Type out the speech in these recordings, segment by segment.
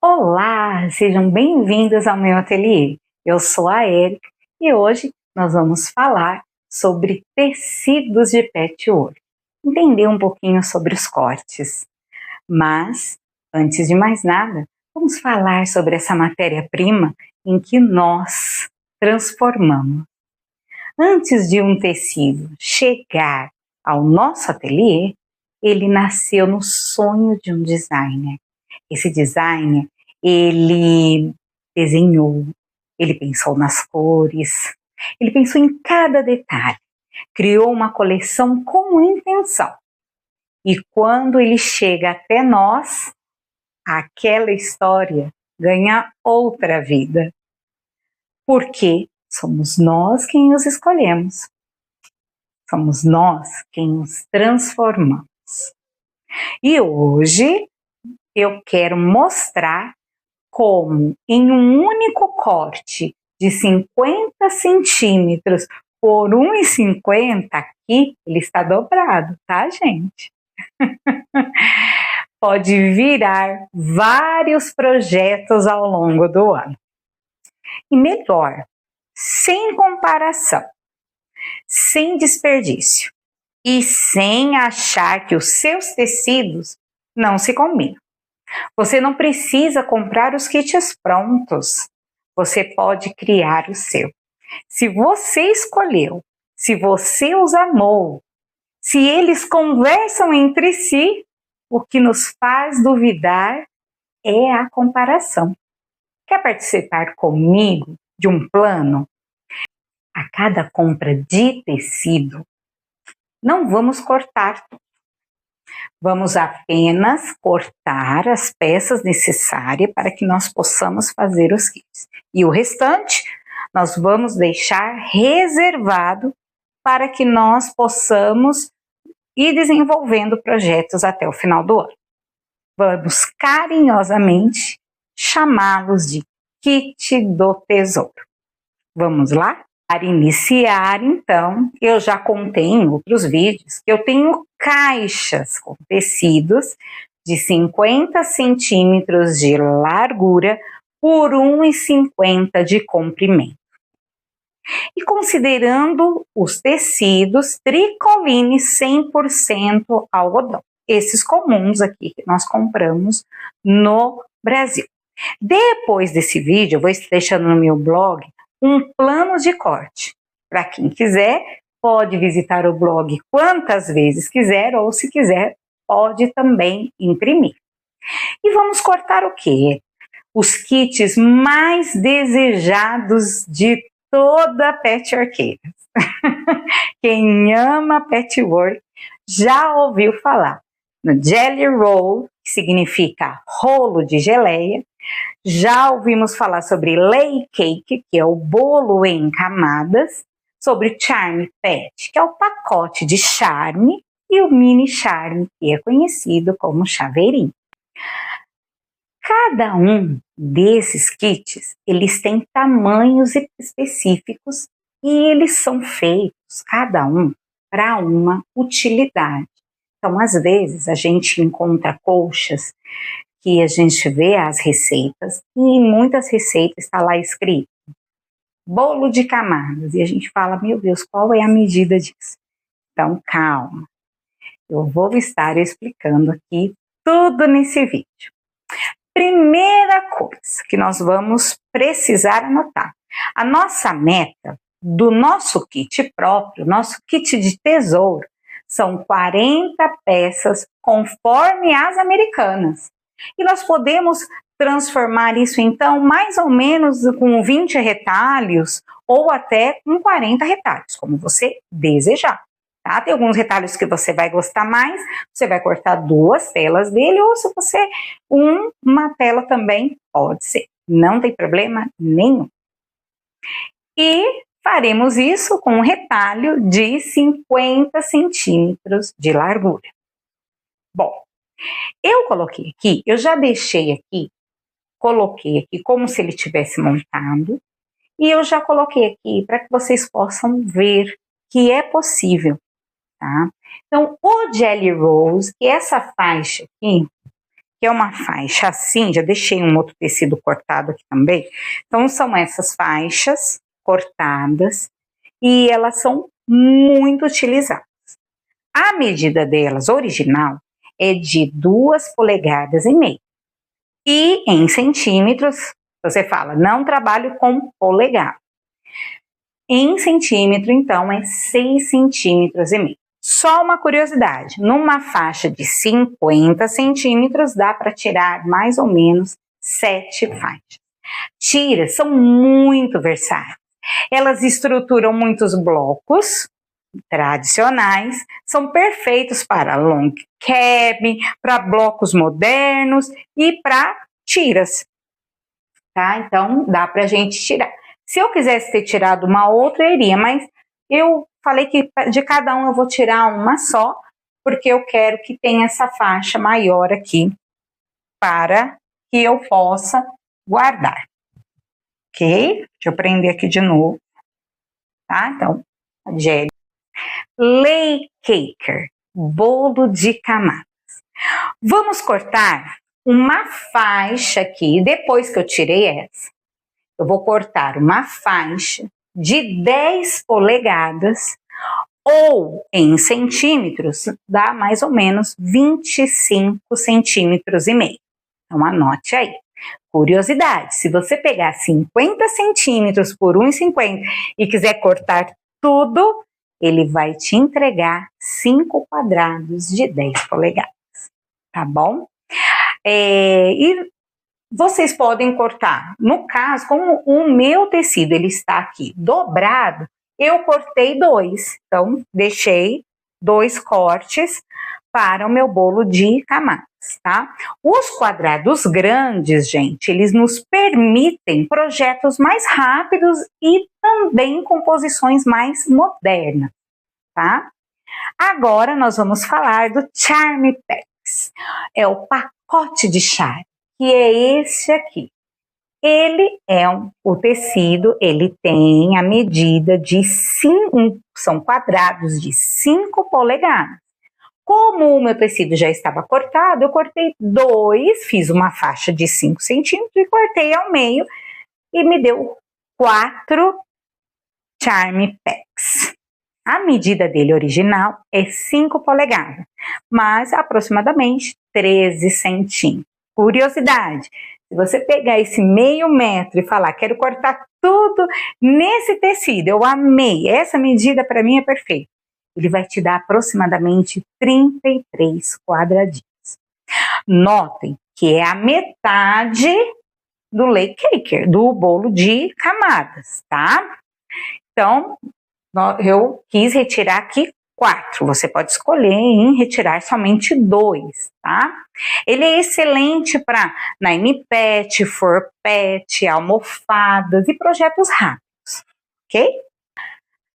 Olá, sejam bem-vindos ao meu ateliê. Eu sou a Érica e hoje nós vamos falar sobre tecidos de patchwork, entender um pouquinho sobre os cortes. Mas, antes de mais nada, vamos falar sobre essa matéria-prima em que nós transformamos. Antes de um tecido chegar ao nosso ateliê, ele nasceu no sonho de um designer. Esse designer, ele desenhou, ele pensou nas cores, ele pensou em cada detalhe, criou uma coleção com intenção. E quando ele chega até nós, aquela história ganha outra vida. Porque somos nós quem os escolhemos. Somos nós quem os transformamos. E hoje eu quero mostrar como em um único corte de 50 centímetros por 1,50, aqui ele está dobrado, tá, gente? Pode virar vários projetos ao longo do ano. E melhor, sem comparação, sem desperdício e sem achar que os seus tecidos não se combinam. Você não precisa comprar os kits prontos, você pode criar o seu. Se você escolheu, se você os amou, se eles conversam entre si, o que nos faz duvidar é a comparação. Quer participar comigo de um plano? A cada compra de tecido, não vamos cortar tudo. Vamos apenas cortar as peças necessárias para que nós possamos fazer os kits. E o restante, nós vamos deixar reservado para que nós possamos ir desenvolvendo projetos até o final do ano. Vamos carinhosamente chamá-los de kit do tesouro. Vamos lá? Para iniciar, então, eu já contei em outros vídeos que eu tenho caixas com tecidos de 50 centímetros de largura por 1,50 de comprimento. E considerando os tecidos tricoline 100% algodão, esses comuns aqui que nós compramos no Brasil. Depois desse vídeo, eu vou estar deixando no meu blog um plano de corte. Para quem quiser, pode visitar o blog quantas vezes quiser, ou se quiser, pode também imprimir. E vamos cortar o quê? Os kits mais desejados de toda patchworkeira. Quem ama patchwork já ouviu falar no Jelly Roll, que significa rolo de geleia. Já ouvimos falar sobre Lay Cake, que é o bolo em camadas, sobre Charm Pet, que é o pacote de charme, e o mini charme, que é conhecido como chaveirinho. Cada um desses kits, eles têm tamanhos específicos e eles são feitos, cada um, para uma utilidade. Então, às vezes, a gente encontra colchas que a gente vê as receitas e em muitas receitas está lá escrito bolo de camadas e a gente fala, meu Deus, qual é a medida disso? Então, calma, eu vou estar explicando aqui tudo nesse vídeo. Primeira coisa que nós vamos precisar anotar, a nossa meta do nosso kit próprio, nosso kit de tesouro, são 40 peças conforme as americanas. E nós podemos transformar isso, então, mais ou menos com 20 retalhos ou até com 40 retalhos, como você desejar. Tá? Tem alguns retalhos que você vai gostar mais, você vai cortar 2 telas dele, ou se você, uma tela também pode ser. Não tem problema nenhum. E faremos isso com um retalho de 50 centímetros de largura. Bom, eu coloquei aqui, eu já deixei aqui, coloquei aqui como se ele tivesse montado, e eu já coloquei aqui para que vocês possam ver que é possível, tá? Então, o Jelly Rolls, que é essa faixa aqui, que é uma faixa assim, já deixei um outro tecido cortado aqui também. Então, são essas faixas cortadas e elas são muito utilizadas. A medida delas original é de 2,5 polegadas. E em centímetros, você fala, não trabalho com polegada. Em centímetro, então, é 6,5 centímetros. Só uma curiosidade, numa faixa de 50 centímetros, dá para tirar mais ou menos 7 faixas. Tiras são muito versáteis. Elas estruturam muitos blocos tradicionais, são perfeitos para long cabin, para blocos modernos e para tiras, tá? Então, dá pra gente tirar. Se eu quisesse ter tirado uma outra, eu iria, mas eu falei que de cada um eu vou tirar uma só, porque eu quero que tenha essa faixa maior aqui, para que eu possa guardar, ok? Deixa eu prender aqui de novo, tá? Então, gel. Layer Cake, bolo de camadas. Vamos cortar uma faixa aqui, depois que eu tirei essa, eu vou cortar uma faixa de 10 polegadas, ou em centímetros, dá mais ou menos 25 centímetros e meio. Então, anote aí. Curiosidade, se você pegar 50 centímetros por 1,50 e quiser cortar tudo, ele vai te entregar 5 quadrados de 10 polegadas, tá bom? E vocês podem cortar, no caso, como o meu tecido ele está aqui dobrado, eu cortei 2, então deixei 2 cortes para o meu bolo de camadas, tá? Os quadrados grandes, gente, eles nos permitem projetos mais rápidos e também composições mais modernas, tá? Agora nós vamos falar do Charm Packs, é o pacote de charme, que é esse aqui. Ele é o tecido, ele tem a medida de 5, são quadrados de 5 polegadas. Como o meu tecido já estava cortado, eu cortei 2, fiz uma faixa de 5 centímetros e cortei ao meio e me deu 4 Charm Packs. A medida dele original é 5 polegadas, mas aproximadamente 13 centímetros. Curiosidade, se você pegar esse meio metro e falar, quero cortar tudo nesse tecido, eu amei, essa medida para mim é perfeita. Ele vai te dar aproximadamente 33 quadradinhos. Notem que é a metade do layer cake, do bolo de camadas, tá? Então, eu quis retirar aqui 4, você pode escolher em retirar somente 2, tá? Ele é excelente para Nine Pet, For Pet, almofadas e projetos rápidos, ok?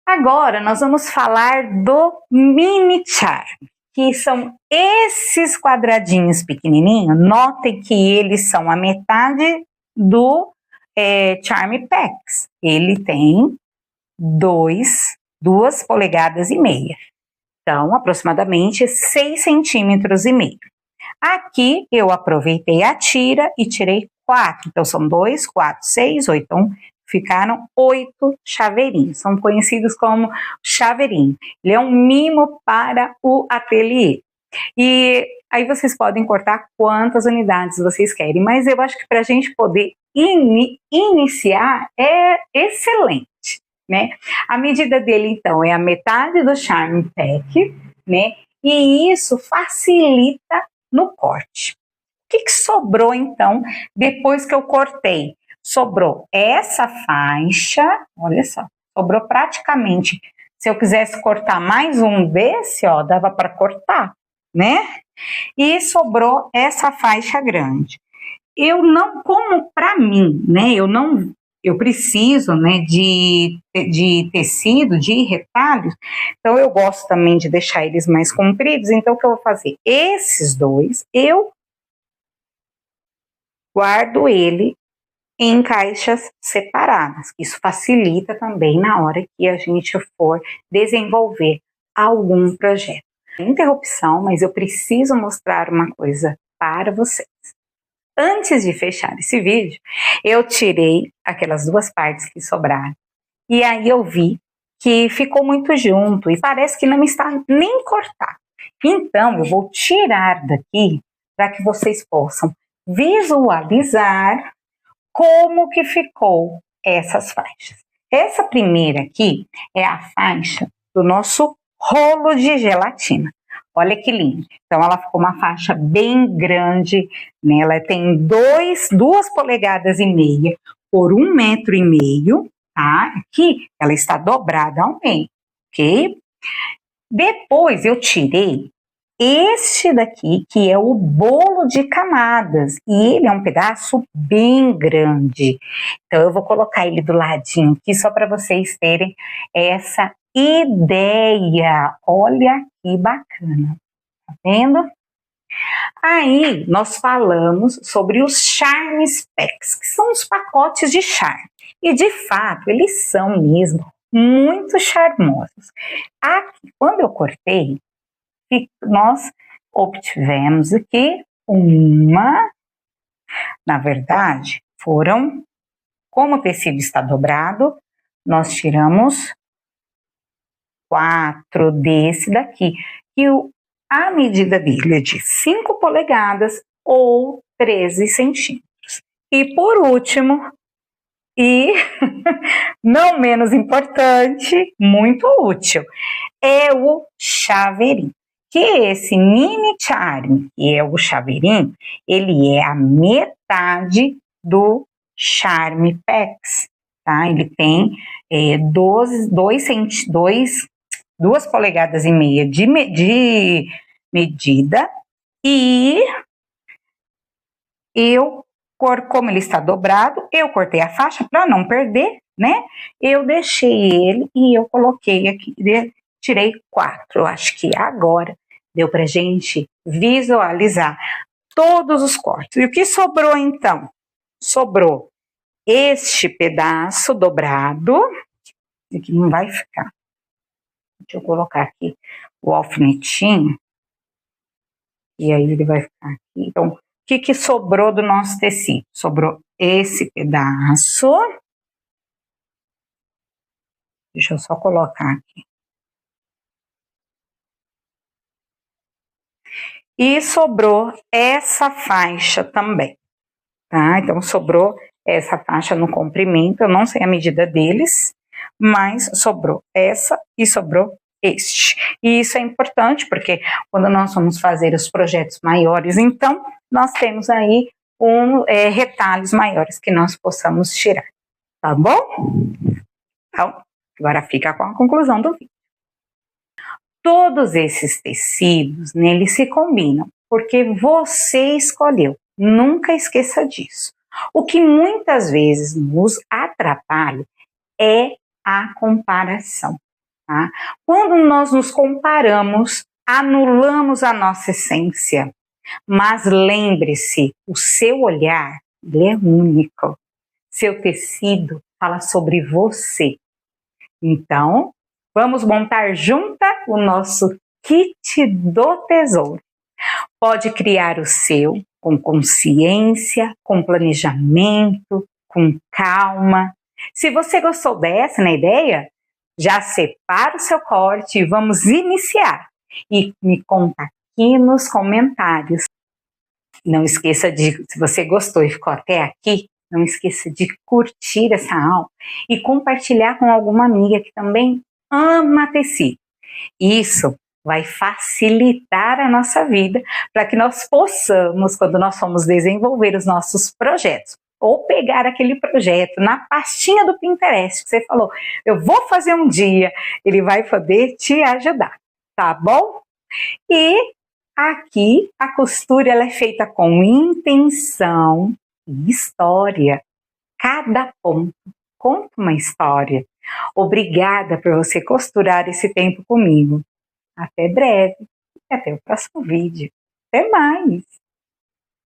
Agora nós vamos falar do Mini Charm, que são esses quadradinhos pequenininhos. Notem que eles são a metade do Charm Packs. Ele tem 2 polegadas e meia. Então, aproximadamente 6 centímetros e meio. Aqui eu aproveitei a tira e tirei 4. Então, são 2, 4, 6, 8. Então, ficaram 8 chaveirinhos. São conhecidos como chaveirinho. Ele é um mimo para o ateliê. E aí vocês podem cortar quantas unidades vocês querem. Mas eu acho que para a gente poder iniciar é excelente, né? A medida dele, então, é a metade do Charm Pack, né? E isso facilita no corte. O que sobrou, então, depois que eu cortei? Sobrou essa faixa, olha só, sobrou praticamente, se eu quisesse cortar mais um desse, ó, dava para cortar, né? E sobrou essa faixa grande. Eu não, como para mim, né, eu preciso, né, de tecido, de retalhos, então eu gosto também de deixar eles mais compridos, então o que eu vou fazer? Esses 2, eu guardo ele em caixas separadas. Isso facilita também na hora que a gente for desenvolver algum projeto. Interrupção, mas eu preciso mostrar uma coisa para vocês. Antes de fechar esse vídeo, eu tirei aquelas 2 partes que sobraram. E aí eu vi que ficou muito junto e parece que não está nem cortado. Então, eu vou tirar daqui para que vocês possam visualizar como que ficou essas faixas. Essa primeira aqui é a faixa do nosso rolo de gelatina. Olha que lindo. Então, ela ficou uma faixa bem grande, né? Ela tem 2 polegadas e meia por 1,5 metro, tá? Aqui, ela está dobrada ao meio, ok? Depois, eu tirei este daqui, que é o bolo de camadas, e ele é um pedaço bem grande. Então, eu vou colocar ele do ladinho aqui, só para vocês terem essa ideia. Olha que bacana, tá vendo? Aí, nós falamos sobre os Charmes Packs, que são os pacotes de charme. E, de fato, eles são mesmo muito charmosos. Aqui, quando eu cortei, nós obtivemos aqui na verdade, como o tecido está dobrado, nós tiramos 4 desse daqui, que a medida dele é de 5 polegadas ou 13 centímetros. E por último, e não menos importante, muito útil, é o chaveirinho. Que esse mini charme, que é o chaveirinho, ele é a metade do Charme Packs, tá? Ele tem 2 polegadas e meia de medida, e como ele está dobrado, eu cortei a faixa para não perder, né? Eu deixei ele e eu coloquei aqui, tirei 4. Eu acho que agora deu pra gente visualizar todos os cortes. E o que sobrou então? Sobrou este pedaço dobrado, que não vai ficar. Deixa eu colocar aqui o alfinetinho, e aí ele vai ficar aqui. Então, o que sobrou do nosso tecido? Sobrou esse pedaço. Deixa eu só colocar aqui. E sobrou essa faixa também, tá? Então, sobrou essa faixa no comprimento, eu não sei a medida deles, mas sobrou essa e sobrou este. E isso é importante, porque quando nós vamos fazer os projetos maiores, então, nós temos aí retalhos maiores que nós possamos tirar, tá bom? Então, agora fica com a conclusão do vídeo. Todos esses tecidos, eles se combinam, porque você escolheu. Nunca esqueça disso. O que muitas vezes nos atrapalha é a comparação. Tá? Quando nós nos comparamos, anulamos a nossa essência. Mas lembre-se, o seu olhar, ele é único. Seu tecido fala sobre você. Então, vamos montar junta o nosso kit do tesouro. Pode criar o seu com consciência, com planejamento, com calma. Se você gostou dessa ideia, já separa o seu corte e vamos iniciar. E me conta aqui nos comentários. Não esqueça se você gostou e ficou até aqui, não esqueça de curtir essa aula e compartilhar com alguma amiga que também ama tecido. Isso vai facilitar a nossa vida para que nós possamos, quando nós formos desenvolver os nossos projetos, ou pegar aquele projeto na pastinha do Pinterest que você falou, eu vou fazer um dia, ele vai poder te ajudar, tá bom? E aqui a costura ela é feita com intenção e história. Cada ponto conta uma história. Obrigada por você costurar esse tempo comigo. Até breve e até o próximo vídeo. Até mais!